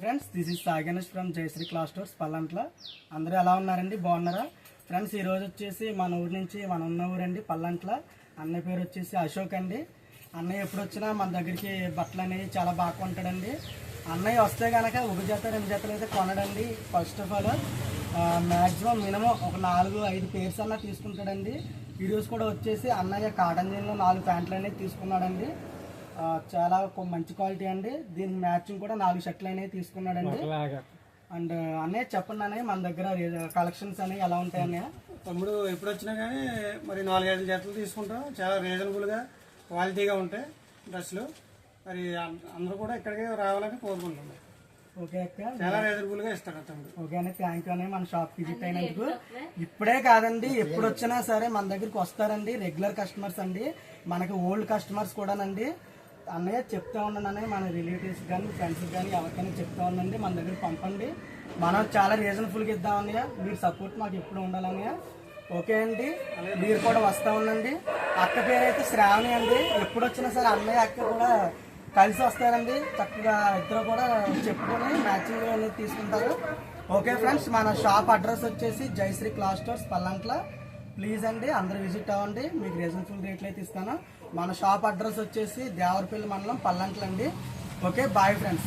Friends this is సాగనేష్ from Jayashree class stores Pallantla. అందరూ ఎలా ఉన్నారండి? బాగున్నారా? ఫ్రెండ్స్ ఈరోజు వచ్చేసి మన ఊరు నుంచి మన ఉన్న ఊరండి పల్లంట్ల. అన్నయ్య పేరు వచ్చేసి అశోక్ అండి. అన్నయ్య ఎప్పుడు వచ్చినా మన దగ్గరికి బట్టలు అనేవి చాలా బాగా కొంటాడండి. అన్నయ్య వస్తే కనుక ఒక జత 2 జతలు అయితే కొనడండి. First of all maximum minimum ఒక 4-5 పేర్స్ అన్నా తీసుకుంటాడండి. ఈరోజు కూడా వచ్చేసి అన్నయ్య కాటన్ జీన్లో 4 ప్యాంట్లు అనేవి తీసుకున్నాడండి. చాలా మంచి క్వాలిటీ అండి. దీనికి మ్యాచింగ్ కూడా 4 షర్ట్లు అనేవి తీసుకున్నాడండి. అండ్ అన్నయ్య చెప్పండి అన్నయ్య, మన దగ్గర కలెక్షన్స్ అనేవి ఎలా ఉంటాయి అన్నయ్య? తమ్ముడు ఎప్పుడు వచ్చినా కానీ మరి 4-5 జతలు తీసుకుంటాం. చాలా రీజనబుల్గా క్వాలిటీగా ఉంటాయి డ్రెస్సులు. మరి అందరూ కూడా ఇక్కడికి రావాలని కోరుకుంటున్నాం. ఓకే అక్క, చాలా రీజనబుల్గా ఇస్తాడు తమ్ముడు. ఓకే అన్నయ్య, థ్యాంక్ యూ అన్నయ్య మన షాప్ విజిట్ అయినందుకు. ఇప్పుడే కాదండి, ఎప్పుడు వచ్చినా సరే మన దగ్గరికి వస్తారండి. రెగ్యులర్ కస్టమర్స్ అండి, మనకి ఓల్డ్ కస్టమర్స్ కూడానండి. అన్నయ్య చెప్తా ఉన్నాను అన్నయ్య, మన రిలేటివ్స్ కానీ ఫ్రెండ్స్ కానీ ఎవరికైనా చెప్తా ఉండండి, మన దగ్గర పంపండి. మనం చాలా రీజనబుల్గా ఇద్దాం అన్నయ్య. మీరు సపోర్ట్ మాకు ఎప్పుడు ఉండాలన్నయ్య. ఓకే అండి, మీరు కూడా వస్తూ ఉండండి. అక్క పేరు అయితే శ్రావణి అండి. ఎప్పుడు వచ్చినా సరే అన్నయ్య అక్క కూడా కలిసి వస్తారండి. చక్కగా ఇద్దరు కూడా చెప్పుకొని మ్యాచింగ్ అనేది తీసుకుంటారు. ఓకే ఫ్రెండ్స్, మన షాప్ అడ్రస్ వచ్చేసి Jayashree class stores Pallantla. Please అండి అందరూ విజిట్ అవ్వండి, మీకు రీజనబుల్ రేట్లు అయితే ఇస్తాను. మన షాప్ అడ్రస్ వచ్చేసి దేవరపల్లి మండలం పల్లంట్ల అండి. Okay, bye friends.